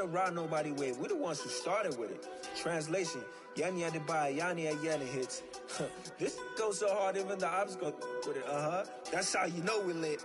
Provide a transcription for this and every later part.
to rob nobody with. We're the ones who started with it. Translation, Yani had to buy, Yani had Yanni hits. This goes so hard, even the ops go with it. That's how you know we lit.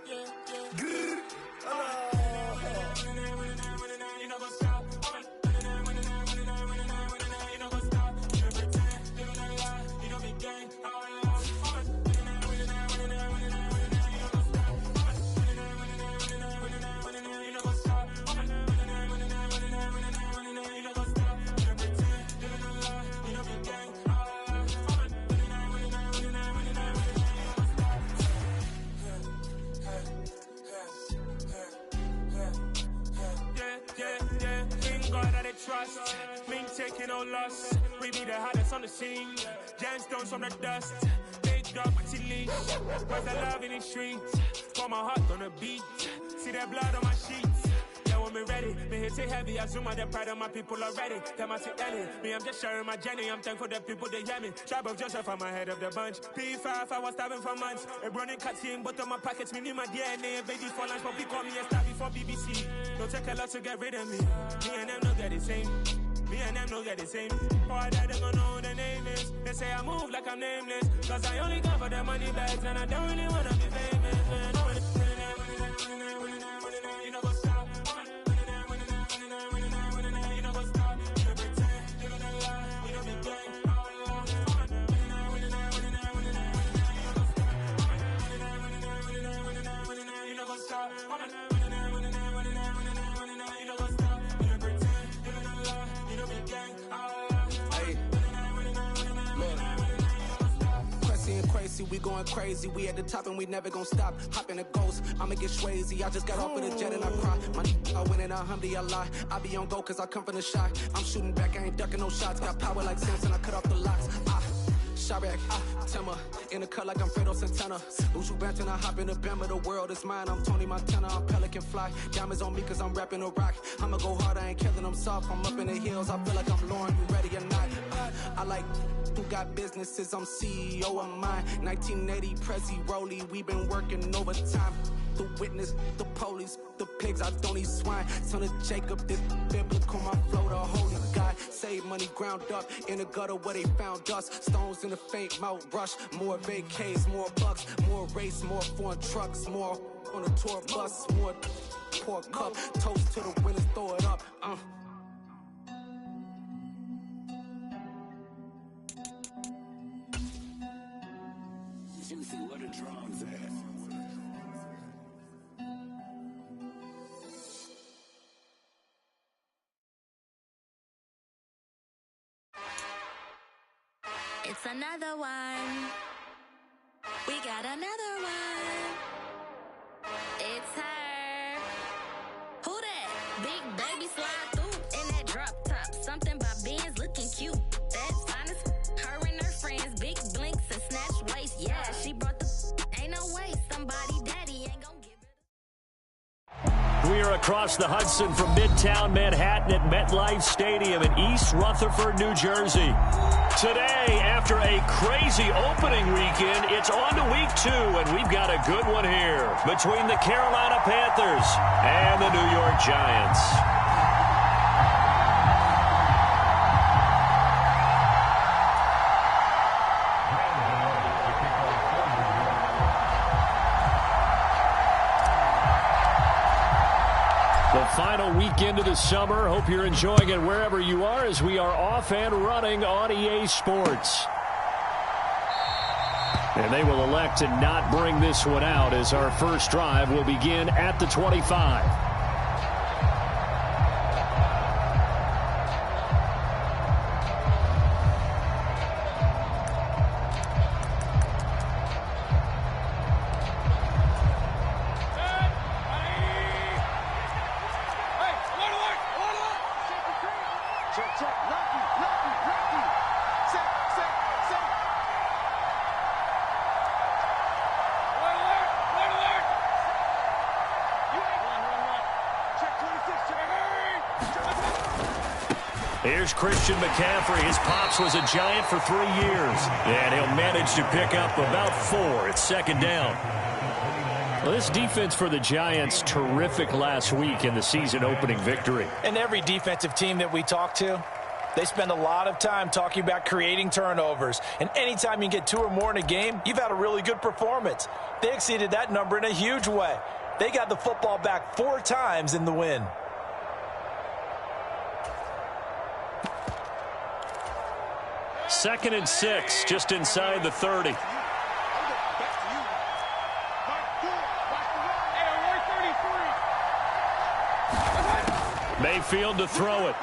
Trust, me taking no loss. We be the hottest on the scene. Gemstones from the dust. Big dog, but she leash. Where's the love in the streets? Pour my heart on the beat. See that blood on my sheets. Yeah, when me ready, me hit it heavy. I zoom out the pride of my people already. Them I see Ellie. Me, I'm just sharing my journey. I'm thankful that people they hear me. Tribe of Joseph, I'm ahead of the bunch. P5, I was starving for months. A running cuts in, but on my pockets, me need my DNA. Baby for lunch, but we call me a star before BBC. Don't take a lot to get rid of me. Me and them don't get the same. Me and them don't get the same. Boy, that they gonna know who the name is. They say I move like I'm nameless. Cause I only come for the money bags. And I don't really wanna be famous, man. You know what's up. You know what's up. You pretend. You know the lie. You know the game. You know what's up. Crazy, we going crazy. We at the top and we never gonna stop. Hop in a ghost, I'ma get swayzy. I just got off with a jet and I cry. My I win in a alhamdulillah. I be on go cause I come from the shot. I'm shooting back, I ain't ducking no shots. Got power like Samson, I cut off the locks. Sharek, Timmer, in the cut like I'm Fredo Santana. Lose you Banton, I hop in the Bama, the world is mine. I'm Tony Montana, I'm Pelican Fly. Diamonds on me cause I'm rapping a rock. I'ma go hard, I ain't killing them soft. I'm up in the hills, I feel like I'm Lauren, you ready or not? I like who got businesses, I'm CEO of mine. 1980 Prezi Rolly, we been working overtime. The witness, the police, the pigs, I don't eat swine. Son of Jacob, this biblical, my flow, the holy God. Save money ground up in the gutter where they found us. Stones in the faint mouth rush. More vacays, more bucks, more race, more foreign trucks, more on a tour bus, more pour cup. Toast to the winners, throw it up. Juicy, where the drums at? It's another one. We got another one. It's her. Who that? Big baby slide through in that drop top. Something by Benz looking cute. That's honest. Her and her friends, big blinks and snatch waist. Yeah, she brought the. Ain't no way somebody daddy ain't gon' give it. We are across the Hudson from Midtown Manhattan at MetLife Stadium in East Rutherford, New Jersey. Today, after a crazy opening weekend, it's on to week 2, and we've got a good one here between the Carolina Panthers and the New York Giants. The final weekend of the summer. Hope you're enjoying it wherever you are as we are off and running on EA Sports. And they will elect to not bring this one out as our first drive will begin at the 25. Here's Christian McCaffrey. His pops was a Giant for 3 years. And he'll manage to pick up about 4 at second down. Well, this defense for the Giants, terrific last week in the season-opening victory. And every defensive team that we talk to, they spend a lot of time talking about creating turnovers. And anytime you get 2 or more in a game, you've had a really good performance. They exceeded that number in a huge way. They got the football back 4 times in the win. Second and 6, just inside the 30. Mayfield to throw it.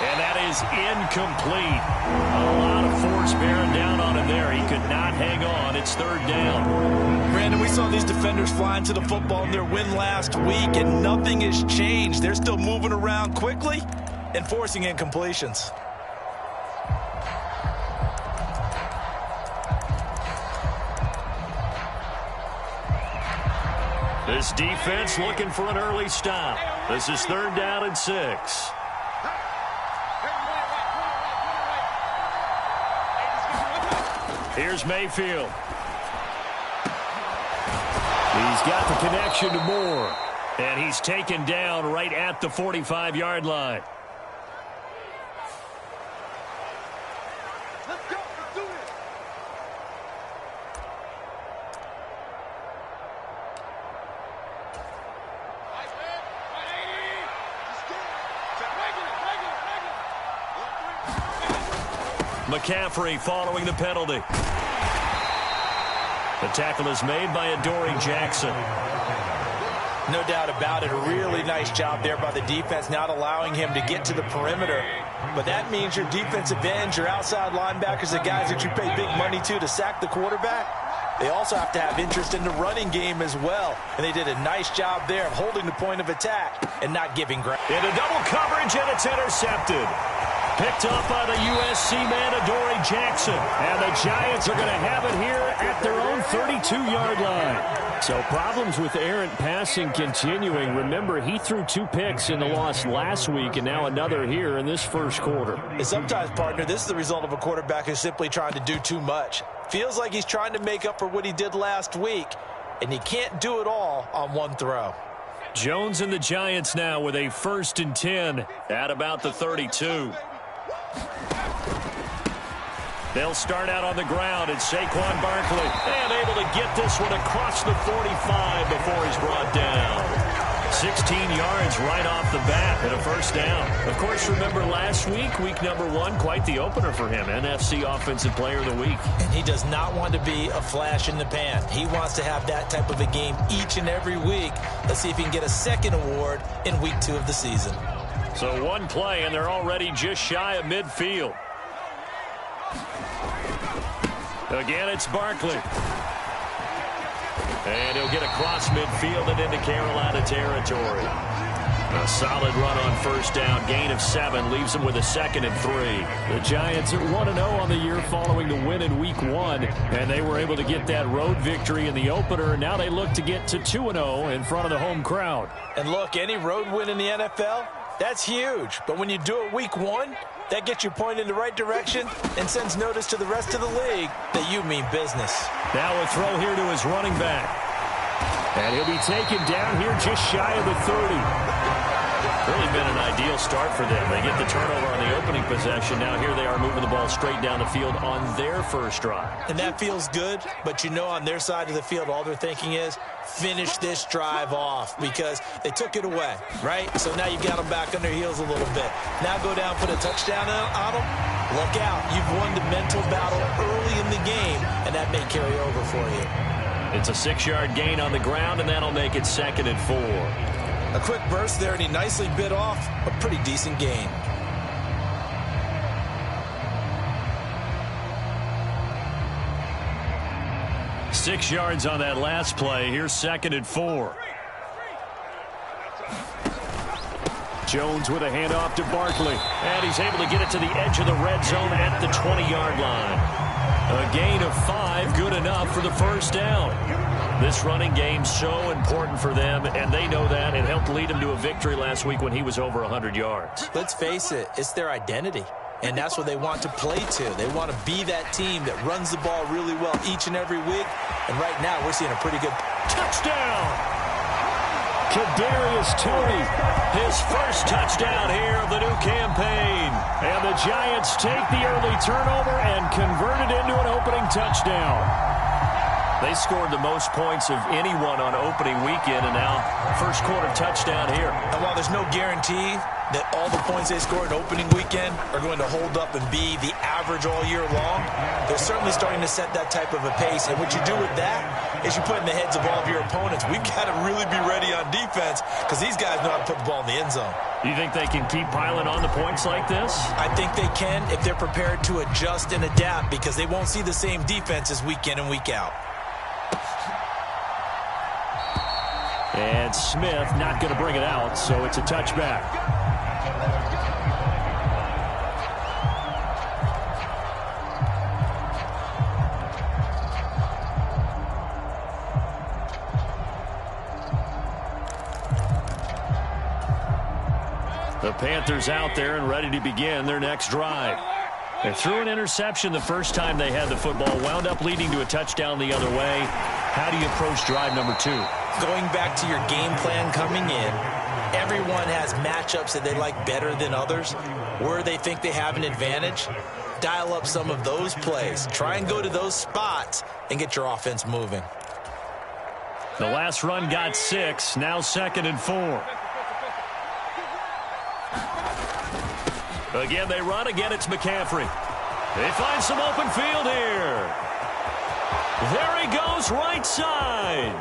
And that is incomplete. A lot of force bearing down on him there. He could not hang on. It's 3rd down. Brandon, we saw these defenders flying to the football in their win last week, and nothing has changed. They're still moving around quickly and forcing incompletions. This defense looking for an early stop. This is 3rd down and 6. Here's Mayfield. He's got the connection to Moore. And he's taken down right at the 45-yard line. McCaffrey following the penalty. The tackle is made by Adoree Jackson. No doubt about it. A really nice job there by the defense, not allowing him to get to the perimeter. But that means your defensive ends, your outside linebackers, the guys that you pay big money to sack the quarterback, they also have to have interest in the running game as well. And they did a nice job there of holding the point of attack and not giving ground. Into double coverage, and it's intercepted. Picked up by the USC man, Adoree Jackson. And the Giants are going to have it here at their own 32-yard line. So problems with errant passing continuing. Remember, he threw 2 picks in the loss last week, and now another here in this first quarter. And sometimes, partner, this is the result of a quarterback who's simply trying to do too much. Feels like he's trying to make up for what he did last week, and he can't do it all on one throw. Jones and the Giants now with a 1st and 10 at about the 32. They'll start out on the ground. It's Saquon Barkley. And able to get this one across the 45 before he's brought down. 16 yards right off the bat and a 1st down. Of course, remember last week, week number 1, quite the opener for him. NFC Offensive Player of the Week. And he does not want to be a flash in the pan. He wants to have that type of a game each and every week. Let's see if he can get a 2nd award in week 2 of the season. So 1 play, and they're already just shy of midfield. Again, it's Barkley. And he'll get across midfield and into Carolina territory. A solid run on 1st down. Gain of 7 leaves him with a 2nd and 3. The Giants are 1-0 on the year following the win in week 1. And they were able to get that road victory in the opener. Now they look to get to 2-0 in front of the home crowd. And look, any road win in the NFL, that's huge. But when you do it week 1, that gets you pointed in the right direction and sends notice to the rest of the league that you mean business. Now a throw here to his running back. And he'll be taken down here just shy of the 30. Really been an ideal start for them. They get the turnover on the opening possession. Now here they are moving the ball straight down the field on their first drive. And that feels good, but you know on their side of the field all they're thinking is finish this drive off because they took it away, right? So now you've got them back on their heels a little bit. Now go down, put a touchdown on them. Look out. You've won the mental battle early in the game, and that may carry over for you. It's a 6-yard gain on the ground, and that'll make it 2nd and 4. A quick burst there, and he nicely bit off a pretty decent gain. Six yards on that last play. Here's 2nd and 4. Jones with a handoff to Barkley. And he's able to get it to the edge of the red zone at the 20-yard line. A gain of 5, good enough for the 1st down. This running game so important for them, and they know that. It helped lead them to a victory last week when he was over 100 yards. Let's face it, it's their identity. and that's what they want to play to. They want to be that team that runs the ball really well each and every week, and right now we're seeing a pretty good touchdown. Kadarius Toney, his first touchdown here of the new campaign. And the Giants take the early turnover and convert it into an opening touchdown. They scored the most points of anyone on opening weekend, and now first quarter touchdown here. And while there's no guarantee that all the points they scored opening weekend are going to hold up and be the average all year long, they're certainly starting to set that type of a pace. And what you do with that is you put in the heads of all of your opponents, we've got to really be ready on defense because these guys know how to put the ball in the end zone. Do you think they can keep piling on the points like this? I think they can if they're prepared to adjust and adapt, because they won't see the same defenses week in and week out. And Smith not going to bring it out, so it's a touchback. The Panthers out there and ready to begin their next drive. They threw an interception the first time they had the football, wound up leading to a touchdown the other way. How do you approach drive number 2? Going back to your game plan coming in, everyone has matchups that they like better than others, where they think they have an advantage. Dial up some of those plays. Try and go to those spots and get your offense moving. The last run got 6, now 2nd and 4. Again, they run. Again, it's McCaffrey. They find some open field here. There he goes, right side.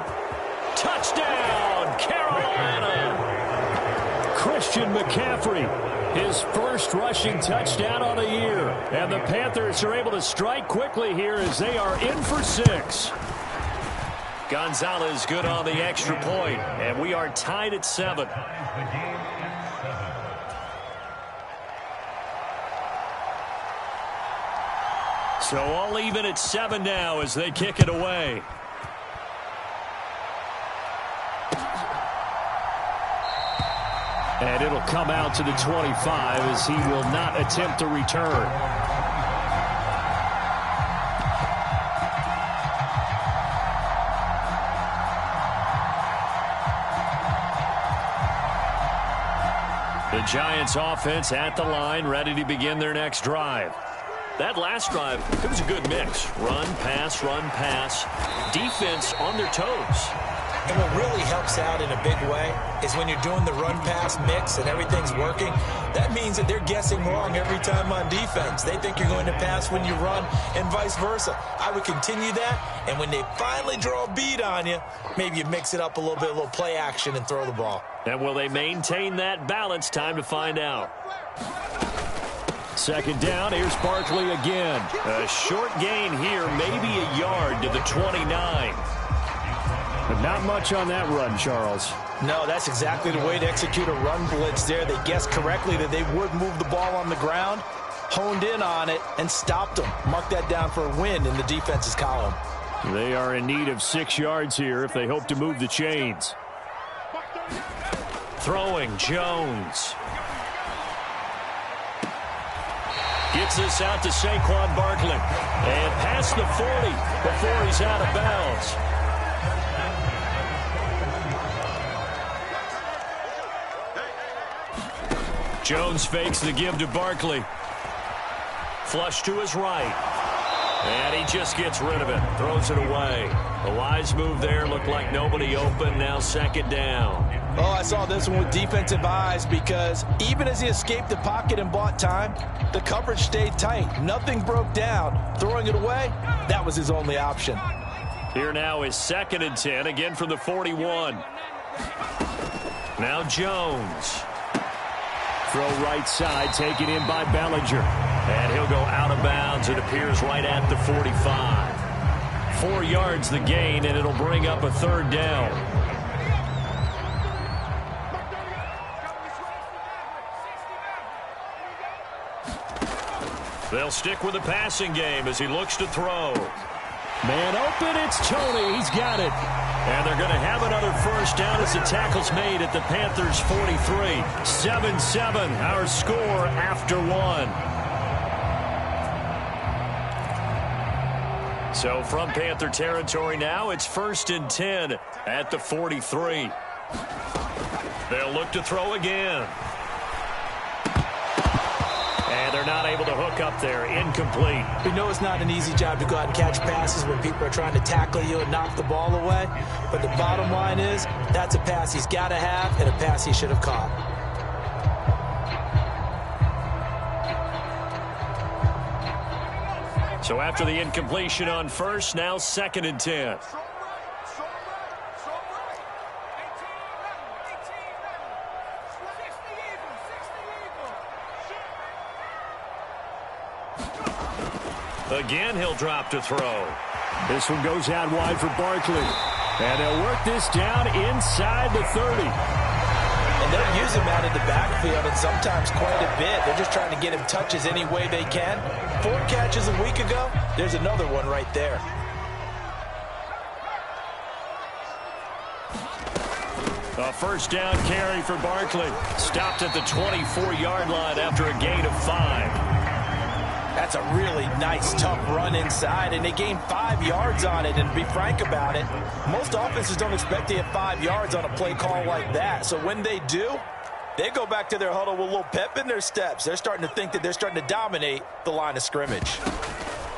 Touchdown, Carolina. Christian McCaffrey, his first rushing touchdown on the year. And the Panthers are able to strike quickly here as they are in for 6. Gonzalez good on the extra point, and we are tied at 7. So all even at 7 now as they kick it away. And it'll come out to the 25 as he will not attempt to return. The Giants offense at the line, ready to begin their next drive. That last drive, it was a good mix. Run, pass, defense on their toes. And what really helps out in a big way is when you're doing the run-pass mix and everything's working, that means that they're guessing wrong every time on defense. They think you're going to pass when you run and vice versa. I would continue that, and when they finally draw a beat on you, maybe you mix it up a little bit, a little play action, and throw the ball. And will they maintain that balance? Time to find out. 2nd down, here's Barkley again. A short gain here, maybe a yard to the 29. But not much on that run, Charles. No, that's exactly the way to execute a run blitz there. They guessed correctly that they would move the ball on the ground, honed in on it, and stopped them. Mark that down for a win in the defense's column. They are in need of 6 yards here if they hope to move the chains. Throwing, Jones. Gets this out to Saquon Barkley. And past the 40 before he's out of bounds. Jones fakes the give to Barkley. Flush to his right. And he just gets rid of it. Throws it away. A wise move there. Looked like nobody open. Now 2nd down. Oh, I saw this one with defensive eyes because even as he escaped the pocket and bought time, the coverage stayed tight. Nothing broke down. Throwing it away, that was his only option. Here now is 2nd and 10, again from the 41. Now Jones. Throw right side, taken in by Bellinger. And he'll go out of bounds. It appears right at the 45. 4 yards the gain, and it'll bring up a 3rd down. They'll stick with the passing game as he looks to throw. Man open, it's Toney. He's got it. And they're going to have another first down as the tackle's made at the Panthers' 43. 7-7, our score after 1. So from Panther territory now, it's 1st and 10 at the 43. They'll look to throw again. And they're not able to hook up there. Incomplete. We know it's not an easy job to go out and catch passes when people are trying to tackle you and knock the ball away. But the bottom line is, that's a pass he's got to have and a pass he should have caught. So after the incompletion on first, now 2nd and 10. Again, he'll drop to throw. This one goes out wide for Barkley. And they'll work this down inside the 30. And they'll use him out in the backfield, and sometimes quite a bit. They're just trying to get him touches any way they can. 4 catches a week ago. There's another one right there. A first down carry for Barkley. Stopped at the 24-yard line after a gain of 5. That's a really nice, tough run inside, and they gained 5 yards on it. And to be frank about it, most offenses don't expect to get 5 yards on a play call like that. So when they do, they go back to their huddle with a little pep in their steps. They're starting to think that they're starting to dominate the line of scrimmage.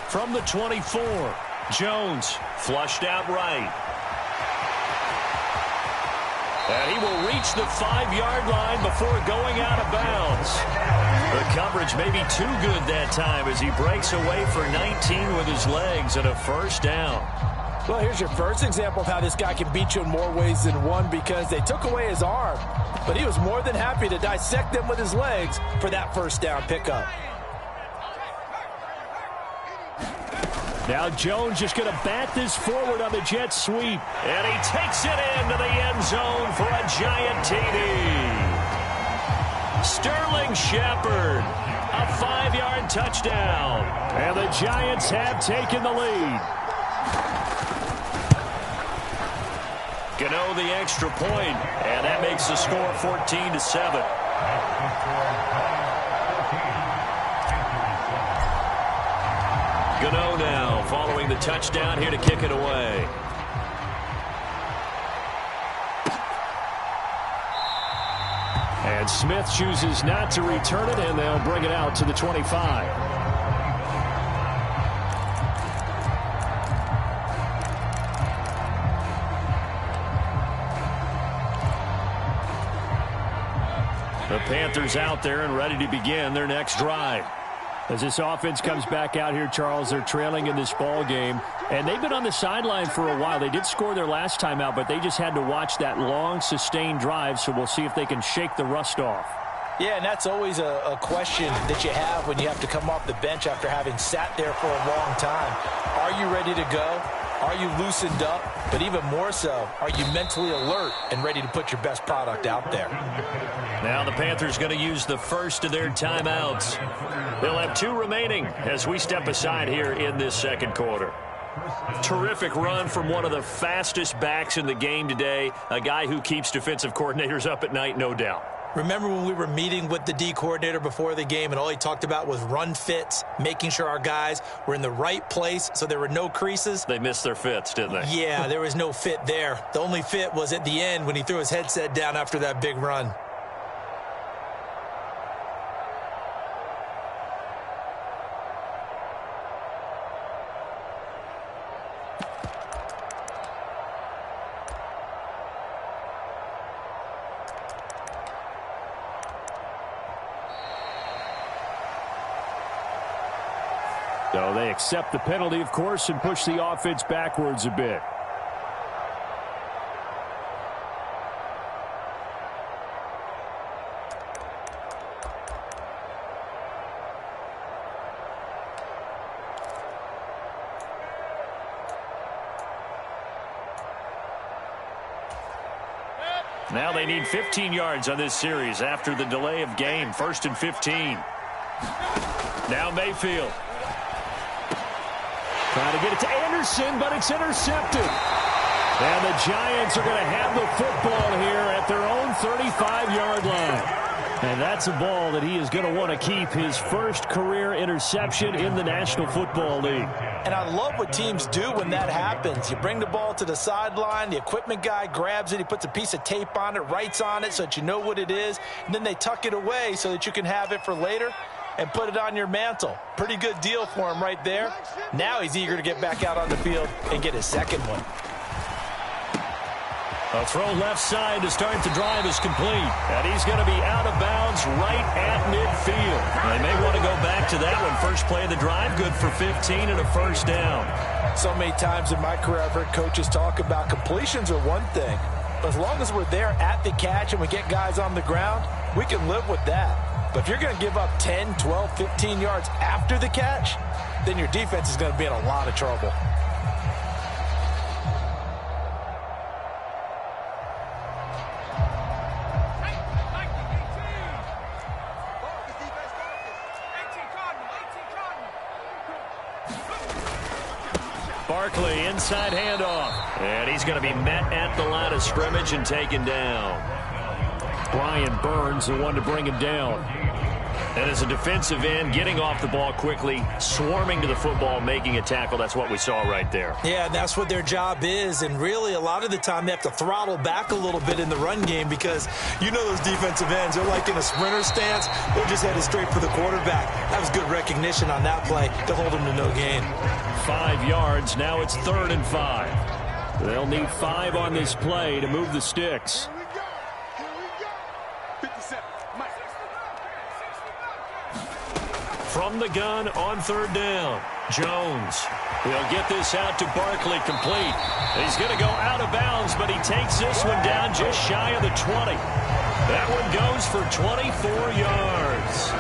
From the 24, Jones flushed out right. And he will reach the 5-yard line before going out of bounds. The coverage may be too good that time as he breaks away for 19 with his legs and a first down. Well, here's your first example of how this guy can beat you in more ways than one, because they took away his arm, but he was more than happy to dissect them with his legs for that first down pickup. Now Jones just going to bat this forward on the jet sweep. And he takes it into the end zone for a giant TD. Sterling Shepard, a 5-yard touchdown. And the Giants have taken the lead. Gano the extra point, and that makes the score 14-7. Gano now following the touchdown here to kick it away. And Smith chooses not to return it, and they'll bring it out to the 25. The Panthers out there and ready to begin their next drive. As this offense comes back out here, Charles, they're trailing in this ball game, and they've been on the sideline for a while. They did score their last time out, but they just had to watch that long, sustained drive, so we'll see if they can shake the rust off. Yeah, and that's always a question that you have when you have to come off the bench after having sat there for a long time. Are you ready to go? Are you loosened up? But even more so, are you mentally alert and ready to put your best product out there? Now the Panthers going to use the first of their timeouts. They'll have 2 remaining as we step aside here in this second quarter. Terrific run from one of the fastest backs in the game today, a guy who keeps defensive coordinators up at night, no doubt. Remember when we were meeting with the D coordinator before the game and all he talked about was run fits, making sure our guys were in the right place so there were no creases? They missed their fits, didn't they? Yeah, there was no fit there. The only fit was at the end when he threw his headset down after that big run. So they accept the penalty, of course, and push the offense backwards a bit. Now they need 15 yards on this series after the delay of game. 1st and 15. Now Mayfield. Trying to get it to Anderson, but it's intercepted. And the Giants are going to have the football here at their own 35-yard line. And that's a ball that he is going to want to keep, his first career interception in the National Football League. And I love what teams do when that happens. You bring the ball to the sideline, the equipment guy grabs it, he puts a piece of tape on it, writes on it so that you know what it is, and then they tuck it away so that you can have it for later and put it on your mantle. Pretty good deal for him right there. Now he's eager to get back out on the field and get his second one. A throw left side to start the drive is complete. And he's going to be out of bounds right at midfield. They may want to go back to that one. First play of the drive, good for 15 and a first down. So many times in my career I've heard coaches talk about completions are one thing. But as long as we're there at the catch and we get guys on the ground, we can live with that. But if you're going to give up 10, 12, 15 yards after the catch, then your defense is going to be in a lot of trouble. Barkley, inside handoff. And he's going to be met at the line of scrimmage and taken down. Brian Burns, the one to bring him down. And as a defensive end, getting off the ball quickly, swarming to the football, making a tackle. That's what we saw right there. Yeah, and that's what their job is. And really, a lot of the time, they have to throttle back a little bit in the run game because you know those defensive ends, they're like in a sprinter stance. They're just headed straight for the quarterback. That was good recognition on that play to hold him to no gain. 5 yards. Now it's 3rd and 5. They'll need 5 on this play to move the sticks. From the gun on 3rd down. Jones will get this out to Barkley, complete. He's going to go out of bounds, but he takes this one down just shy of the 20. That one goes for 24 yards.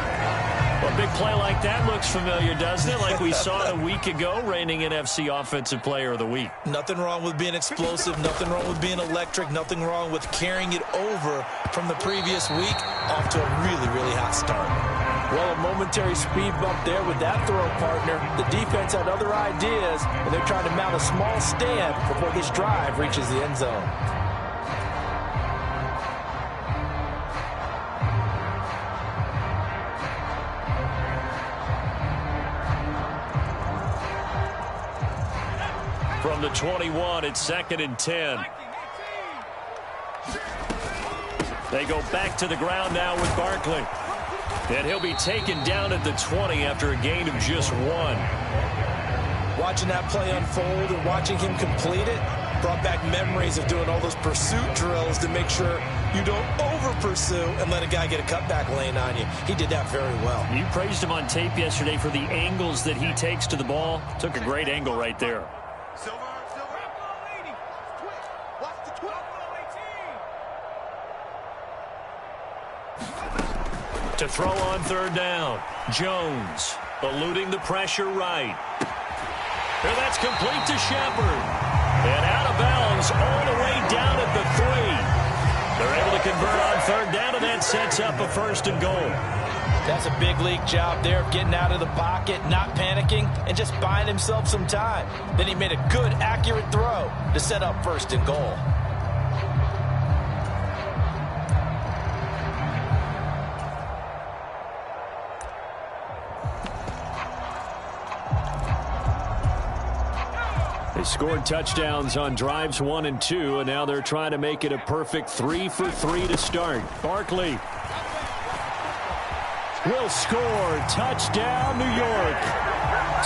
A big play like that looks familiar, doesn't it? Like we saw a week ago, reigning NFC Offensive Player of the Week. Nothing wrong with being explosive. Nothing wrong with being electric. Nothing wrong with carrying it over from the previous week off to a really, really hot start. Well, a momentary speed bump there with that throw partner. The defense had other ideas, and they're trying to mount a small stand before this drive reaches the end zone. From the 21, it's 2nd and 10. They go back to the ground now with Barkley. And he'll be taken down at the 20 after a gain of just 1. Watching that play unfold and watching him complete it brought back memories of doing all those pursuit drills to make sure you don't over-pursue and let a guy get a cutback lane on you. He did that very well. You praised him on tape yesterday for the angles that he takes to the ball. Took a great angle right there. To throw on 3rd down. Jones eluding the pressure right. And that's complete to Shepard. And out of bounds all the way down at the 3. They're able to convert on 3rd down, and that sets up a 1st and goal. That's a big league job there of getting out of the pocket, not panicking, and just buying himself some time. Then he made a good, accurate throw to set up 1st and goal. They scored touchdowns on drives 1 and 2, and now they're trying to make it a perfect 3 for 3 to start. Barkley will score. Touchdown, New York.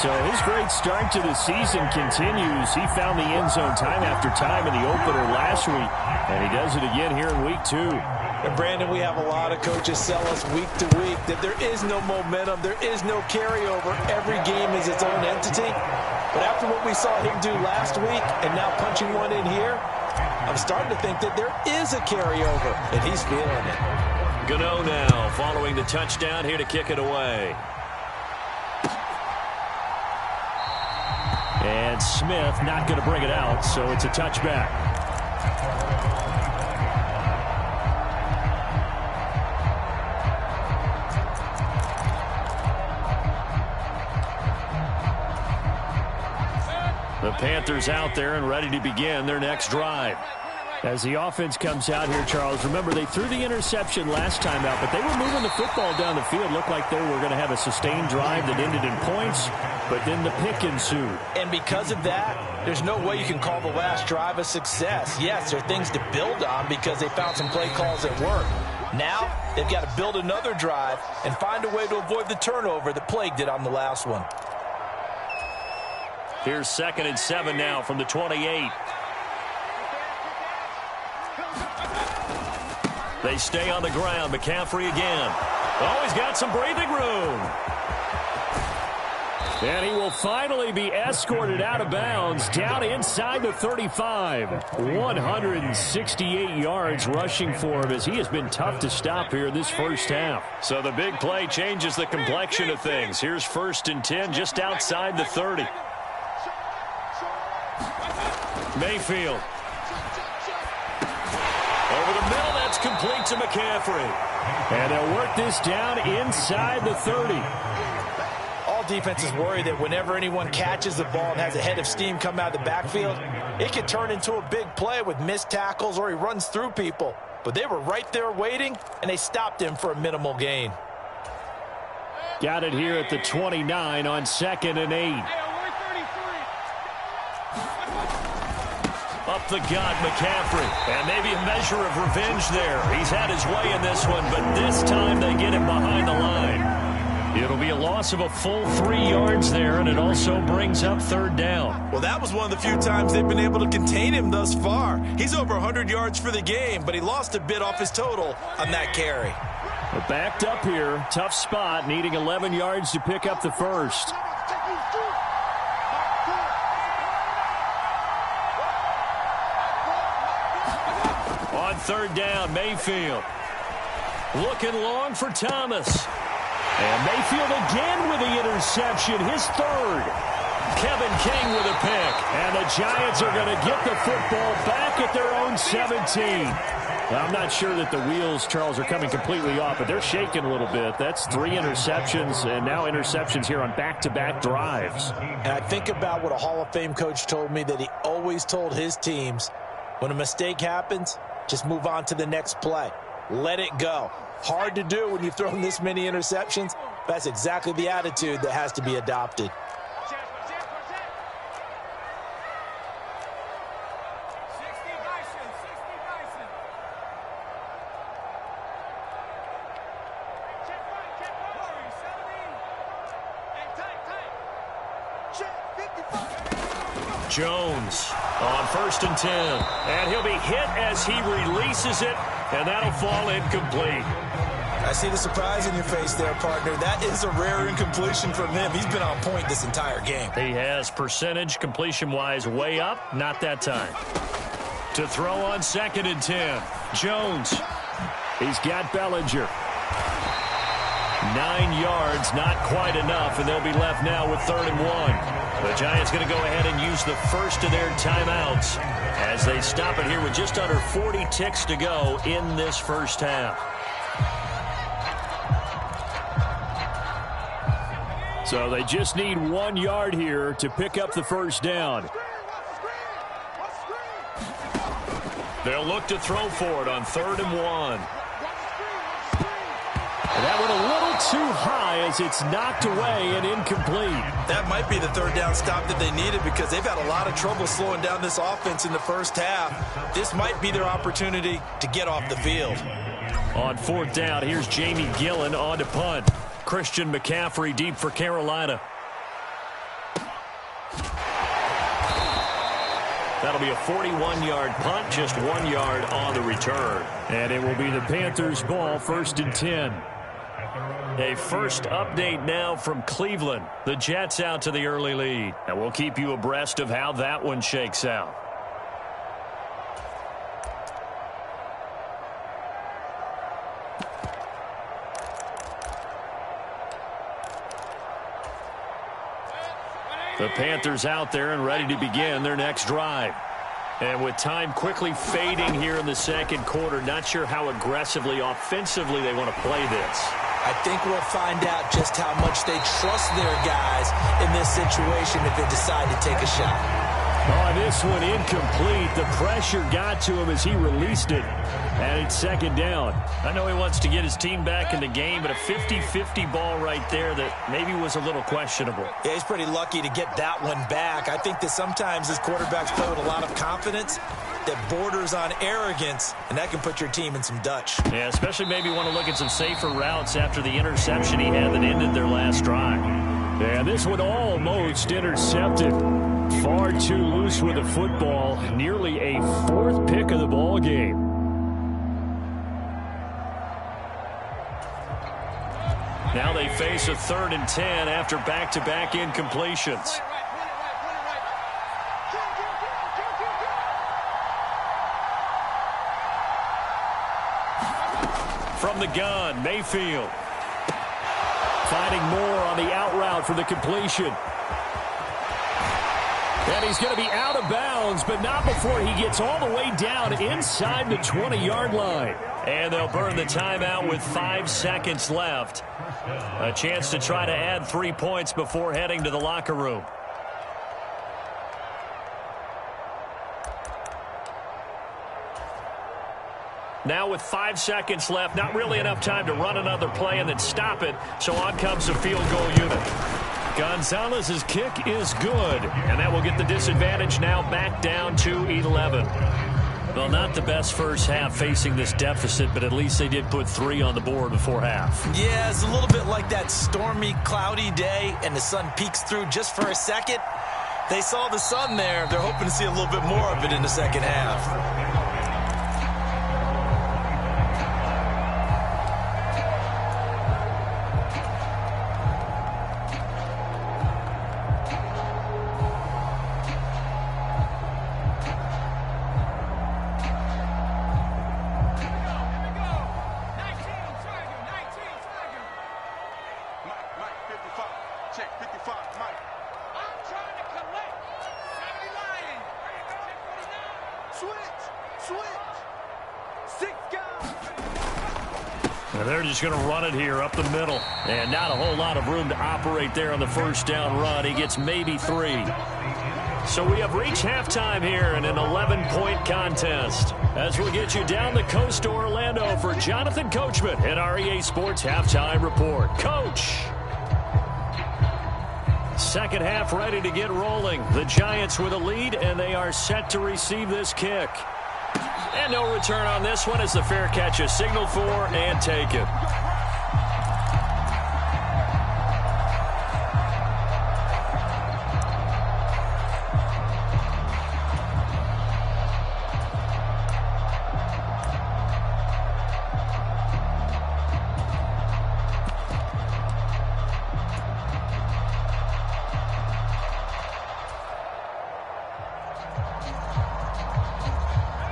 So his great start to the season continues. He found the end zone time after time in the opener last week, and he does it again here in week 2. And Brandon, we have a lot of coaches sell us week to week that there is no momentum, there is no carryover. Every game is its own entity. But after what we saw him do last week and now punching one in here, I'm starting to think that there is a carryover, and he's feeling it. Gano now following the touchdown, here to kick it away. And Smith not going to bring it out, so it's a touchback. The Panthers out there and ready to begin their next drive. As the offense comes out here, Charles, remember they threw the interception last time out, but they were moving the football down the field. Looked like they were going to have a sustained drive that ended in points, but then the pick ensued. And because of that, there's no way you can call the last drive a success. Yes, there are things to build on because they found some play calls that work. Now, they've got to build another drive and find a way to avoid the turnover that plagued it on the last one. Here's 2nd and 7 now from the 28. They stay on the ground. McCaffrey again. Oh, he's got some breathing room. And he will finally be escorted out of bounds down inside the 35. 168 yards rushing for him as he has been tough to stop here this first half. So the big play changes the complexion of things. Here's 1st and 10 just outside the 30. Mayfield. Over the middle, that's complete to McCaffrey. And they'll work this down inside the 30. All defenses worry that whenever anyone catches the ball and has a head of steam come out of the backfield, it could turn into a big play with missed tackles or he runs through people. But they were right there waiting, and they stopped him for a minimal gain. Got it here at the 29 on 2nd and 8. Up the gut, McCaffrey. And maybe a measure of revenge there. He's had his way in this one, but this time they get him behind the line. It'll be a loss of a full 3 yards there, and it also brings up 3rd down. Well, that was one of the few times they've been able to contain him thus far. He's over 100 yards for the game, but he lost a bit off his total on that carry. But backed up here, tough spot, needing 11 yards to pick up the first. On 3rd down, Mayfield. Looking long for Thomas. And Mayfield again with the interception, his 3rd. Kevin King with a pick. And the Giants are going to get the football back at their own 17. Well, I'm not sure that the wheels, Charles, are coming completely off, but they're shaking a little bit. That's 3 interceptions, and now interceptions here on back-to-back drives. And I think about what a Hall of Fame coach told me that he always told his teams, when a mistake happens, just move on to the next play. Let it go. Hard to do when you've thrown this many interceptions. That's exactly the attitude that has to be adopted. Jones on 1st and 10. And he'll be hit as he releases it, and that'll fall incomplete. I see the surprise in your face there, partner. That is a rare incompletion from him. He's been on point this entire game. He has percentage completion-wise way up, not that time. To throw on 2nd and 10. Jones. He's got Bellinger. 9 yards, not quite enough, and they'll be left now with 3rd and 1. The Giants going to go ahead and use the first of their timeouts as they stop it here with just under 40 ticks to go in this first half. So they just need 1 yard here to pick up the first down. They'll look to throw for it on 3rd and 1. And that went a little too high as it's knocked away and incomplete. That might be the 3rd down stop that they needed because they've had a lot of trouble slowing down this offense in the first half. This might be their opportunity to get off the field. On 4th down, here's Jamie Gillen on to punt. Christian McCaffrey deep for Carolina. That'll be a 41-yard punt, just 1 yard on the return. And it will be the Panthers' ball, 1st and 10. A first update now from Cleveland. The Jets out to the early lead. And we'll keep you abreast of how that one shakes out. The Panthers out there and ready to begin their next drive. And with time quickly fading here in the second quarter, not sure how aggressively, offensively they want to play this. I think we'll find out just how much they trust their guys in this situation if they decide to take a shot. Oh, this one incomplete. The pressure got to him as he released it. And it's second down. I know he wants to get his team back in the game, but a 50-50 ball right there that maybe was a little questionable. Yeah, he's pretty lucky to get that one back. I think that sometimes his quarterbacks play with a lot of confidence that borders on arrogance, and that can put your team in some Dutch. Yeah, especially maybe want to look at some safer routes after the interception he had that ended their last drive. Yeah, this one almost intercepted. Far too loose with the football. Nearly a fourth pick of the ball game. Now they face a 3rd and 10 after back-to-back incompletions. From the gun, Mayfield. Finding Moore on the out route for the completion. And he's going to be out of bounds, but not before he gets all the way down inside the 20-yard line. And they'll burn the timeout with 5 seconds left. A chance to try to add 3 points before heading to the locker room. Now with 5 seconds left, not really enough time to run another play and then stop it, so on comes the field goal unit. Gonzalez's kick is good, and that will get the disadvantage now back down to 11. Well, not the best first half facing this deficit, but at least they did put 3 on the board before half. Yeah, it's a little bit like that stormy, cloudy day, and the sun peeks through just for a second. They saw the sun there. They're hoping to see a little bit more of it in the second half. They're just going to run it here up the middle. And not a whole lot of room to operate there on the first down run. He gets maybe 3. So we have reached halftime here in an 11-point contest. As we'll get you down the coast to Orlando for Jonathan Coachman at our EA Sports Halftime Report. Coach! Second half ready to get rolling. The Giants with a lead, and they are set to receive this kick. And no return on this one as the fair catch is signaled for and taken.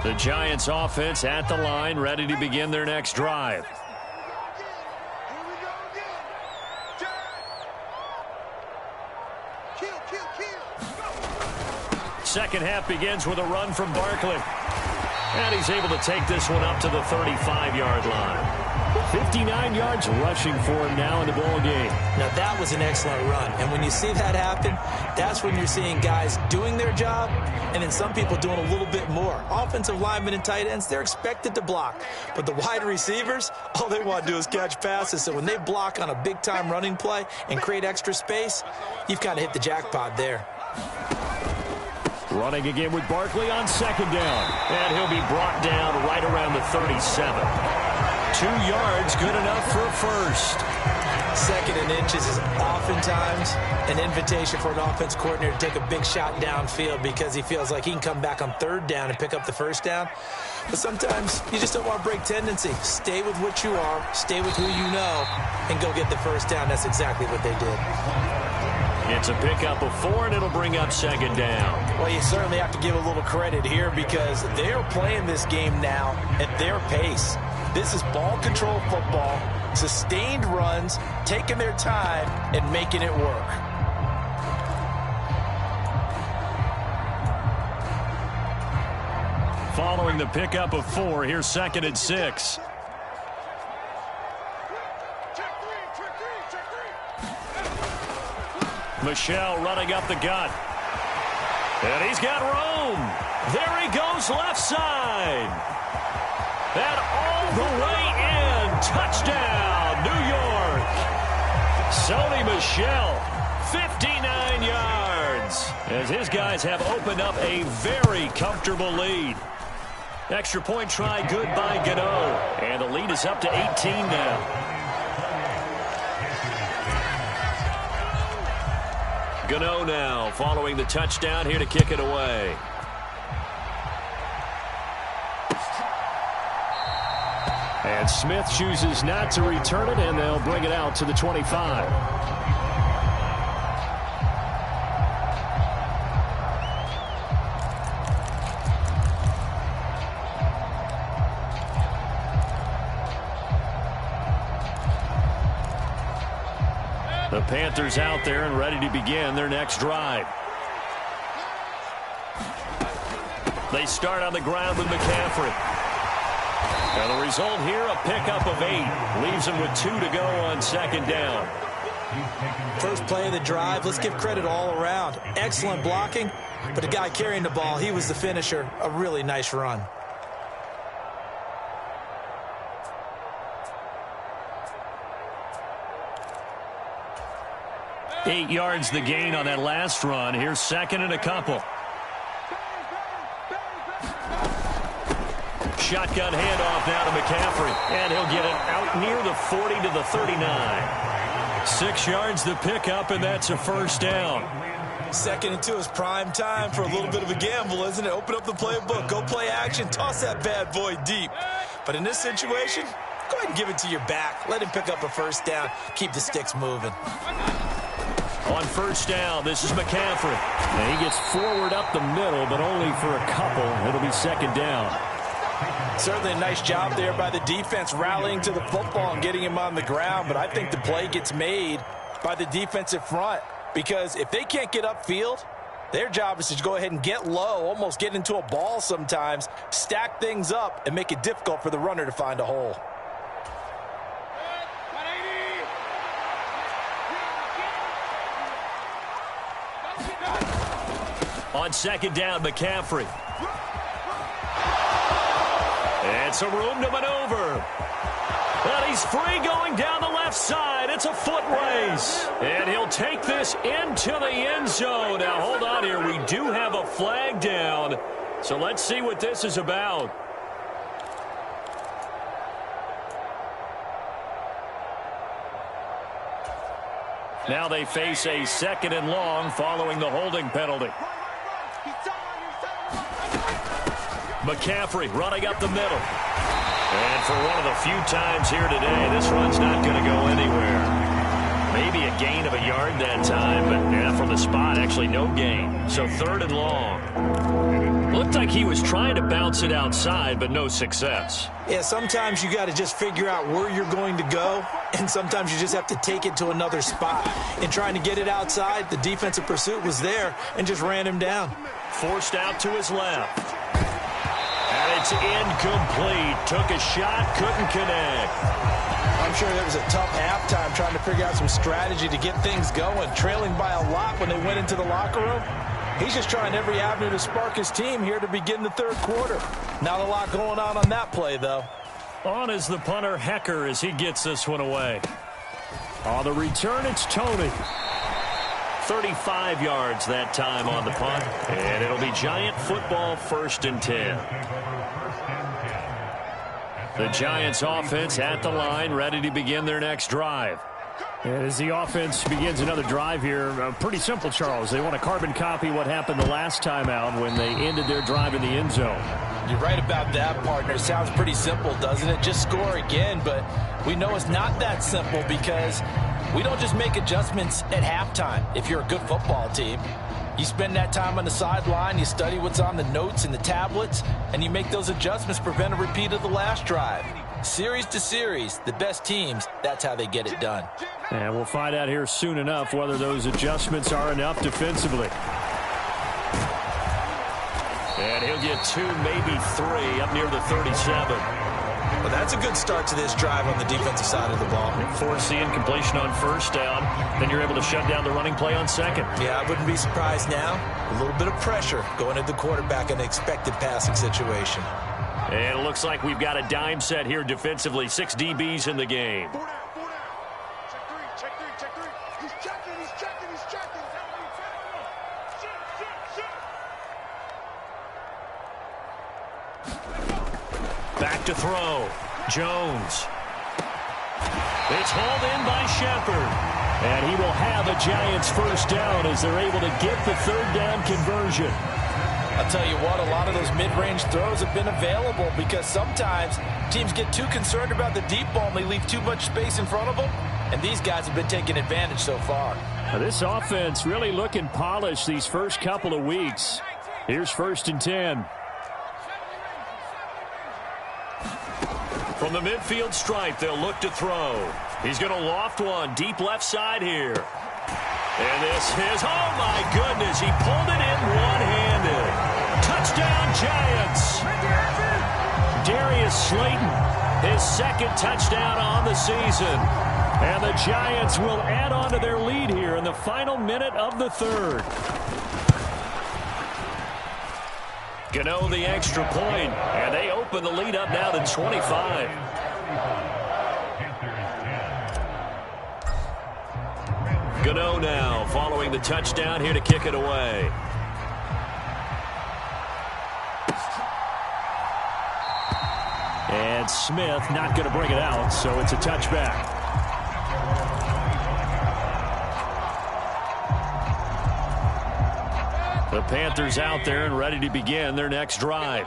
The Giants offense at the line, ready to begin their next drive. Second half begins with a run from Barkley. And he's able to take this one up to the 35-yard line. 59 yards rushing for him now in the ball game. Now that was an excellent run. And when you see that happen, that's when you're seeing guys doing their job and then some people doing a little bit more. Offensive linemen and tight ends, they're expected to block. But the wide receivers, all they want to do is catch passes. So when they block on a big-time running play and create extra space, you've kind of hit the jackpot there. Running again with Barkley on second down. And he'll be brought down right around the 37. 2 yards, good enough for a first. Second and inches is oftentimes an invitation for an offense coordinator to take a big shot downfield because he feels like he can come back on third down and pick up the first down. But sometimes you just don't want to break tendency. Stay with what you are, stay with who you know, and go get the first down. That's exactly what they did. It's a pickup of 4, and it'll bring up second down. Well, you certainly have to give a little credit here because they're playing this game now at their pace. This is ball control football, sustained runs, taking their time, and making it work. Following the pickup of 4, here's second and 6. Michelle running up the gut. And he's got room. There he goes left side. And all the way in. Touchdown, New York. Sony Michel, 59 yards. As his guys have opened up a very comfortable lead. Extra point try good by Gano. And the lead is up to 18 now. Gano now following the touchdown here to kick it away. And Smith chooses not to return it, and they'll bring it out to the 25. The Panthers out there and ready to begin their next drive. They start on the ground with McCaffrey. And the result here, a pickup of 8. Leaves them with 2 to go on second down. First play of the drive, let's give credit all around. Excellent blocking, but the guy carrying the ball, he was the finisher. A really nice run. Eight yards the gain on that last run. Here's second and a couple. Shotgun handoff now to McCaffrey. And he'll get it out near the 40 to the 39. 6 yards the pickup, and that's a first down. 2nd and 2 is prime time for a little bit of a gamble, isn't it? Open up the playbook, go play action, toss that bad boy deep. But in this situation, go ahead and give it to your back. Let him pick up a first down. Keep the sticks moving. On first down, this is McCaffrey. And he gets forward up the middle, but only for a couple. It'll be second down. Certainly a nice job there by the defense rallying to the football and getting him on the ground. But I think the play gets made by the defensive front. Because if they can't get upfield, their job is to go ahead and get low, almost get into a ball sometimes, stack things up, and make it difficult for the runner to find a hole. On second down, McCaffrey. And some room to maneuver. But he's free going down the left side. It's a foot race. And he'll take this into the end zone. Now, hold on here. We do have a flag down. So let's see what this is about. Now they face a 2nd and long following the holding penalty. McCaffrey running up the middle. And for one of the few times here today, this run's not going to go anywhere. Maybe a gain of a yard that time, but yeah, from the spot, actually no gain. So 3rd and long. Looked like he was trying to bounce it outside, but no success. Yeah, sometimes you got to just figure out where you're going to go, and sometimes you just have to take it to another spot. In trying to get it outside, the defensive pursuit was there and just ran him down. Forced out to his left. And it's incomplete. Took a shot, couldn't connect. I'm sure that was a tough halftime trying to figure out some strategy to get things going. Trailing by a lot when they went into the locker room. He's just trying every avenue to spark his team here to begin the 3rd quarter. Not a lot going on that play, though. On is the punter, Hecker, as he gets this one away. On the return, it's Tony. 35 yards that time on the punt. And it'll be Giant football, 1st and 10. The Giants offense at the line, ready to begin their next drive. And as the offense begins another drive here, pretty simple, Charles. They want to carbon copy what happened the last time out when they ended their drive in the end zone. You're right about that, partner. Sounds pretty simple, doesn't it? Just score again, but we know it's not that simple because we don't just make adjustments at halftime if you're a good football team. You spend that time on the sideline, you study what's on the notes and the tablets, and you make those adjustments, prevent a repeat of the last drive. Series to series, the best teams, that's how they get it done. And we'll find out here soon enough whether those adjustments are enough defensively. And he'll get 2, maybe 3, up near the 37. Well, that's a good start to this drive on the defensive side of the ball. Force the incompletion on first down. Then you're able to shut down the running play on second. Yeah, I wouldn't be surprised now. A little bit of pressure going at the quarterback in an expected passing situation. And it looks like we've got a dime set here defensively. 6 DBs in the game. Back to throw. Jones. It's hauled in by Shepard. And he will have a Giants first down as they're able to get the third down conversion. I'll tell you what, a lot of those mid-range throws have been available because sometimes teams get too concerned about the deep ball and they leave too much space in front of them. And these guys have been taking advantage so far. Now this offense really looking polished these first couple of weeks. Here's 1st and 10. From the midfield stripe, they'll look to throw. He's going to loft one deep left side here. And this is, oh my goodness, he pulled it in one-handed. Touchdown, Giants. Darius Slayton, his second touchdown on the season. And the Giants will add on to their lead here in the final minute of the third. Gano the extra point, and they open the lead up now to 25. Gano now following the touchdown here to kick it away. And Smith not going to bring it out, so it's a touchback. The Panthers out there and ready to begin their next drive.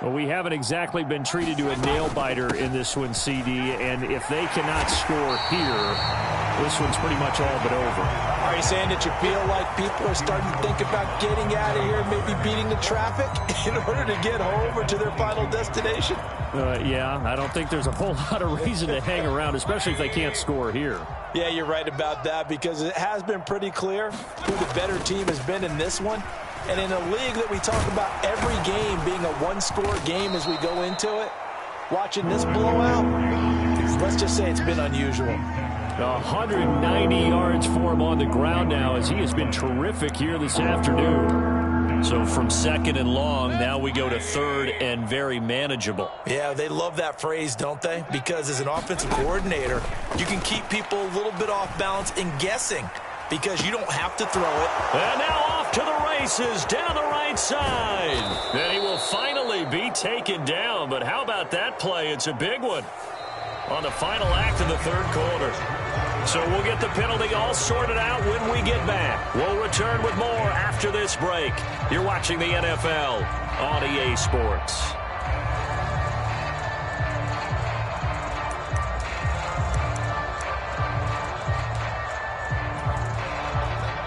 Well, we haven't exactly been treated to a nail-biter in this one, CD, and if they cannot score here, this one's pretty much all but over. Are you saying that you feel like people are starting to think about getting out of here, maybe beating the traffic in order to get home or to their final destination? Yeah, I don't think there's a whole lot of reason to hang around, especially if they can't score here. Yeah, you're right about that because it has been pretty clear who the better team has been in this one. And in a league that we talk about every game being a one-score game as we go into it, watching this blowout, let's just say it's been unusual. 190 yards for him on the ground now as he has been terrific here this afternoon. So from 2nd and long, now we go to 3rd and very manageable. Yeah, they love that phrase, don't they? Because as an offensive coordinator, you can keep people a little bit off balance and guessing because you don't have to throw it. And now off to the races down the right side. And he will finally be taken down. But how about that play? It's a big one on the final act of the third quarter. So we'll get the penalty all sorted out when we get back. We'll return with more after this break. You're watching the NFL on EA Sports.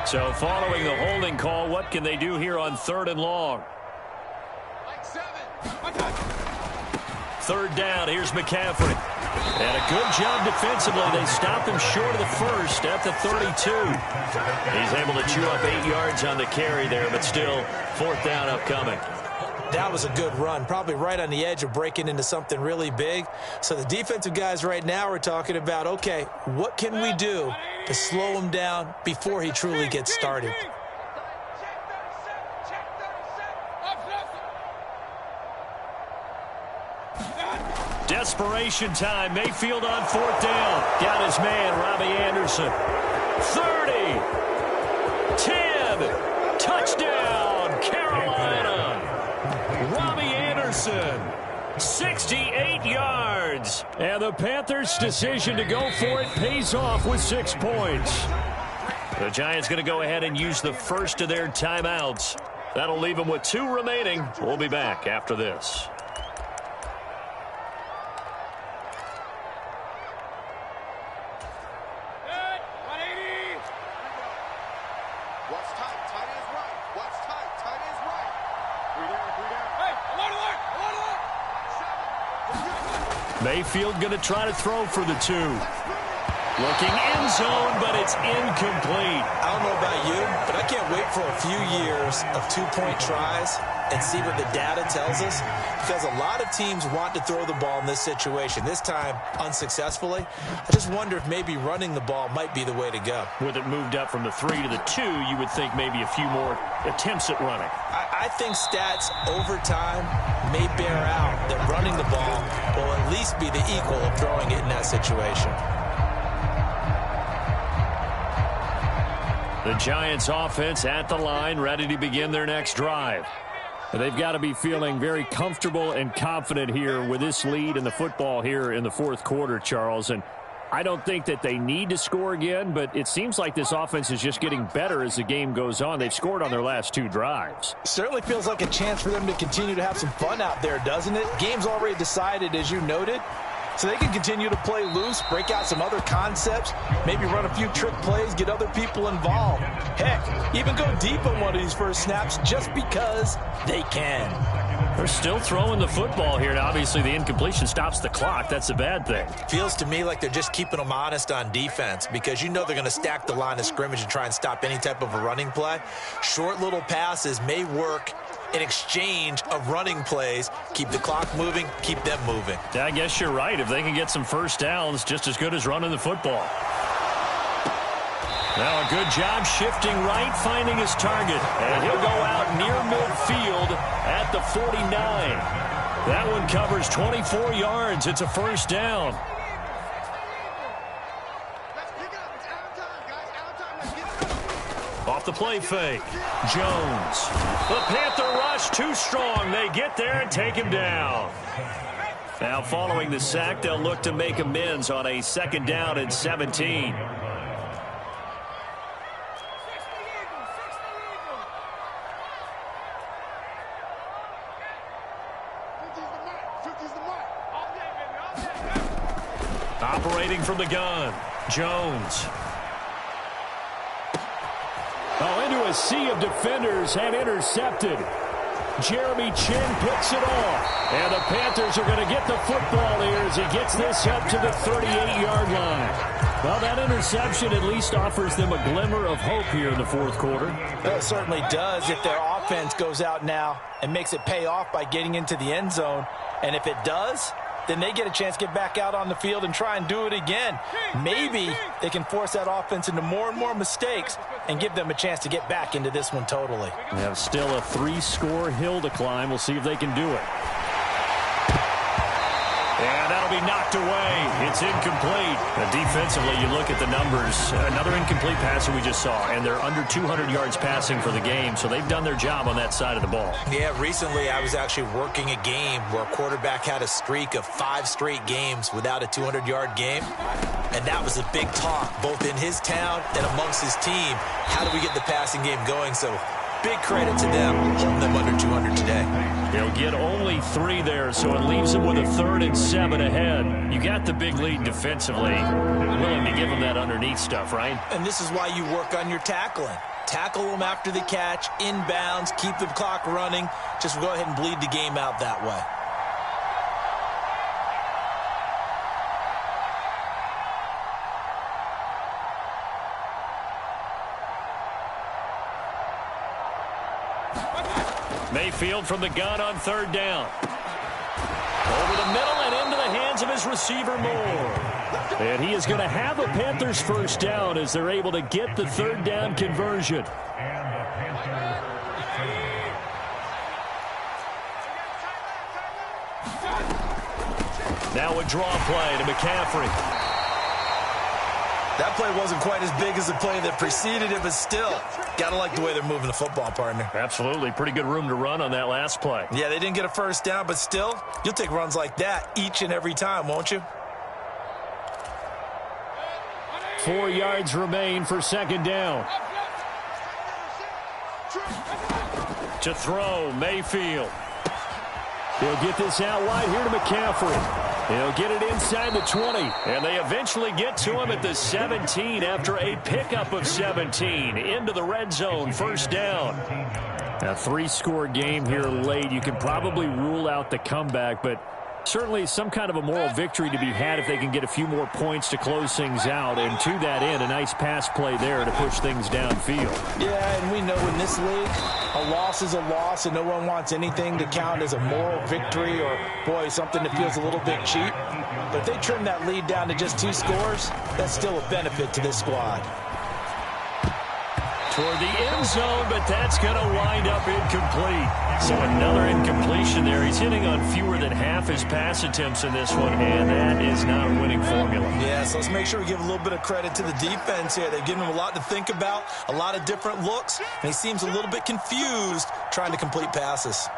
So following the holding call, what can they do here on 3rd and long? 3rd down, here's McCaffrey. And a good job defensively. They stopped him short of the first at the 32. He's able to chew up 8 yards on the carry there, but still 4th down upcoming. That was a good run, probably right on the edge of breaking into something really big. So the defensive guys right now are talking about, okay, what can we do to slow him down before he truly gets started? Desperation time. Mayfield on 4th down. Got his man, Robbie Anderson. 30. 10. Touchdown, Carolina. Robbie Anderson. 68 yards. And the Panthers' decision to go for it pays off with 6 points. The Giants going to go ahead and use the first of their timeouts. That'll leave them with 2 remaining. We'll be back after this. Mayfield going to try to throw for the 2. Looking end zone, but it's incomplete. I don't know about you, but I can't wait for a few years of 2-point tries and see what the data tells us? Because a lot of teams want to throw the ball in this situation. This time, unsuccessfully. I just wonder if maybe running the ball might be the way to go. With it moved up from the 3 to the 2, you would think maybe a few more attempts at running. I think stats over time may bear out that running the ball will at least be the equal of throwing it in that situation. The Giants offense at the line, ready to begin their next drive. They've got to be feeling very comfortable and confident here with this lead in the football here in the fourth quarter, Charles. And I don't think that they need to score again, but it seems like this offense is just getting better as the game goes on. They've scored on their last 2 drives. Certainly feels like a chance for them to continue to have some fun out there, doesn't it? Game's already decided, as you noted. So they can continue to play loose, break out some other concepts, maybe run a few trick plays, get other people involved. Heck, even go deep on one of these first snaps just because they can. They're still throwing the football here, and obviously the incompletion stops the clock. That's a bad thing. Feels to me like they're just keeping them honest on defense because you know they're going to stack the line of scrimmage and try and stop any type of a running play. Short little passes may work in exchange of running plays. Keep the clock moving, keep them moving. Yeah, I guess you're right. If they can get some first downs, just as good as running the football. Now a good job shifting right, finding his target. And he'll go out near midfield at the 49. That one covers 24 yards. It's a first down. Off the play fake. Jones. The Panther rush too strong. They get there and take him down. Now following the sack, they'll look to make amends on a 2nd down and 17. Operating from the gun. Jones. Oh, into a sea of defenders and intercepted. Jeremy Chin picks it off. And the Panthers are going to get the football here as he gets this up to the 38-yard line. Well, that interception at least offers them a glimmer of hope here in the fourth quarter. Well, it certainly does if their offense goes out now and makes it pay off by getting into the end zone. And if it does, then they get a chance to get back out on the field and try and do it again. Maybe they can force that offense into more and more mistakes and give them a chance to get back into this one totally. We have still a 3-score hill to climb. We'll see if they can do it. And that'll be knocked away. It's incomplete. Now, defensively, you look at the numbers. Another incomplete pass that we just saw, and they're under 200 yards passing for the game, so they've done their job on that side of the ball. Yeah, recently I was actually working a game where a quarterback had a streak of 5 straight games without a 200-yard game, and that was a big talk, both in his town and amongst his team. How do we get the passing game going? So big credit to them, holding them under 200 today. They'll get only 3 there, so it leaves them with a 3rd and 7 ahead. You got the big lead defensively. Willing to give them that underneath stuff, right? And this is why you work on your tackling. Tackle them after the catch, inbounds, keep the clock running. Just go ahead and bleed the game out that way. Mayfield from the gun on 3rd down. Over the middle and into the hands of his receiver Moore. And he is going to have a Panthers first down as they're able to get the 3rd down conversion. Now a draw play to McCaffrey. That play wasn't quite as big as the play that preceded it, but still, gotta like the way they're moving the football, partner. Absolutely. Pretty good room to run on that last play. Yeah, they didn't get a first down, but still, you'll take runs like that each and every time, won't you? 4 yards remain for 2nd down. To throw, Mayfield. He'll get this out wide here to McCaffrey. He'll get it inside the 20, and they eventually get to him at the 17 after a pickup of 17 into the red zone, 1st down. A 3-score game here late. You can probably rule out the comeback, but Certainly some kind of a moral victory to be had if they can get a few more points to close things out. And to that end, a nice pass play there to push things downfield. Yeah, and we know in this league, a loss is a loss, and no one wants anything to count as a moral victory or, boy, something that feels a little bit cheap. But if they trim that lead down to just 2 scores, that's still a benefit to this squad. Toward the end zone, but that's going to wind up incomplete. So another incompletion there. He's hitting on fewer than half his pass attempts in this one, and that is not a winning formula. Yeah, so let's make sure we give a little bit of credit to the defense here. They've given him a lot to think about, a lot of different looks, and he seems a little bit confused trying to complete passes.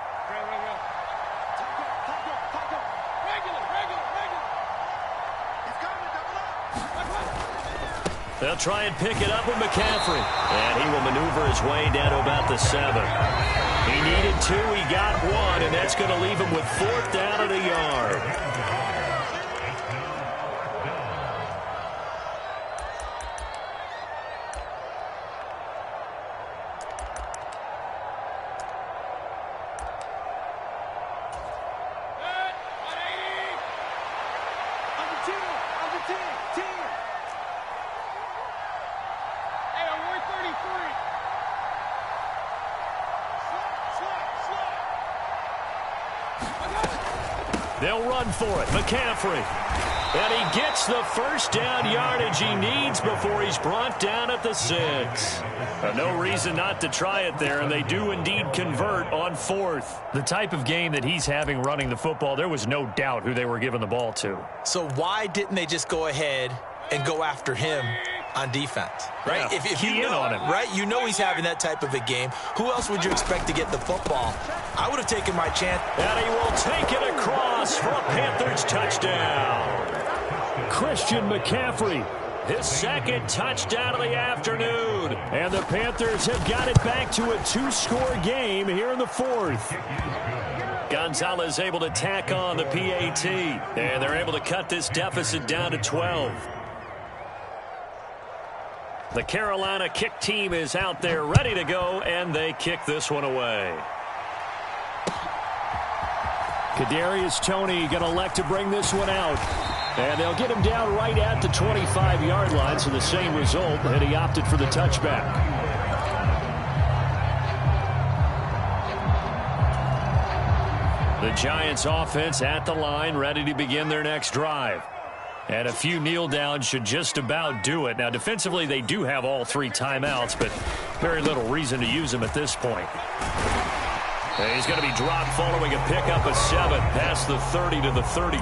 They'll try and pick it up with McCaffrey. And he will maneuver his way down to about the 7. He needed 2, he got 1, and that's going to leave him with 4th down at a yard. They'll run for it. McCaffrey. And he gets the first down yardage he needs before he's brought down at the 6. No reason not to try it there, and they do indeed convert on 4th. The type of game that he's having running the football, there was no doubt who they were giving the ball to. So why didn't they just go ahead and go after him on defense, right? Yeah, if you know, on him. right? You know he's having that type of a game. Who else would you expect to get the football? I would have taken my chance. And he will take it across for a Panthers touchdown. Christian McCaffrey, his 2nd touchdown of the afternoon. And the Panthers have got it back to a 2-score game here in the 4th. Gonzalez able to tack on the PAT. And they're able to cut this deficit down to 12. The Carolina kick team is out there ready to go, and they kick this one away. Kadarius Toney going to elect to bring this one out. And they'll get him down right at the 25-yard line, so the same result, and he opted for the touchback. The Giants offense at the line, ready to begin their next drive. And a few kneel downs should just about do it. Now, defensively, they do have all 3 timeouts, but very little reason to use them at this point. And he's going to be dropped following a pickup of 7 past the 30 to the 32.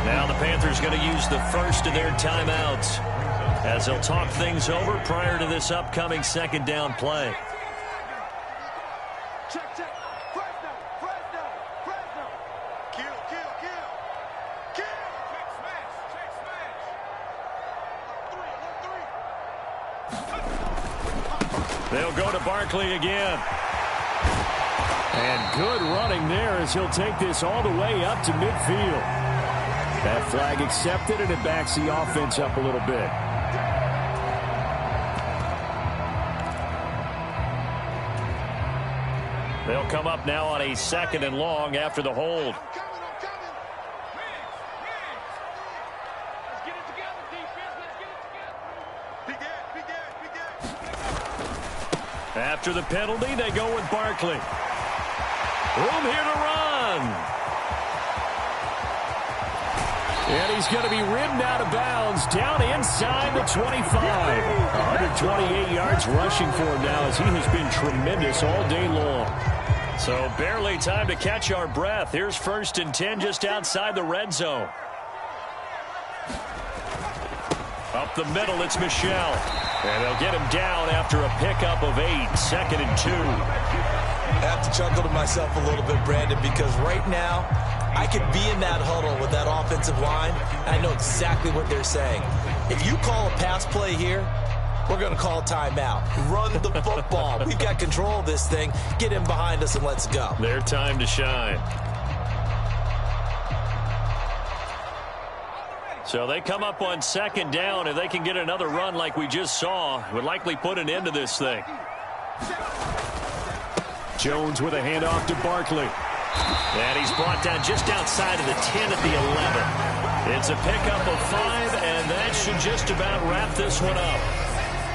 Now the Panthers going to use the first of their timeouts as they'll talk things over prior to this upcoming 2nd down play. They'll go to Barkley again. And good running there as he'll take this all the way up to midfield. That flag accepted, and it backs the offense up a little bit. They'll come up now on a 2nd and long after the hold. After the penalty, they go with Barkley. Room here to run. And he's going to be ridden out of bounds down inside the 25. 128 yards rushing for him now as he has been tremendous all day long. So barely time to catch our breath. Here's 1st and 10 just outside the red zone. Up the middle, it's Michel. And they'll get him down after a pickup of 8, 2nd and 2. I have to chuckle to myself a little bit, Brandon, because right now I could be in that huddle with that offensive line, and I know exactly what they're saying. If you call a pass play here, we're going to call a timeout. Run the football. We've got control of this thing. Get in behind us and let's go. Their time to shine. So they come up on 2nd down. If they can get another run like we just saw, it would likely put an end to this thing. Jones with a handoff to Barkley. And he's brought down just outside of the 10 at the 11. It's a pickup of 5, and that should just about wrap this one up.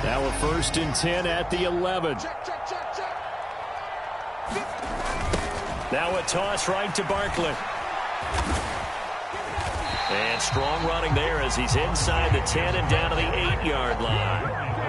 Now a 1st and 10 at the 11. Now a toss right to Barkley. And strong running there as he's inside the 10 and down to the 8-yard line.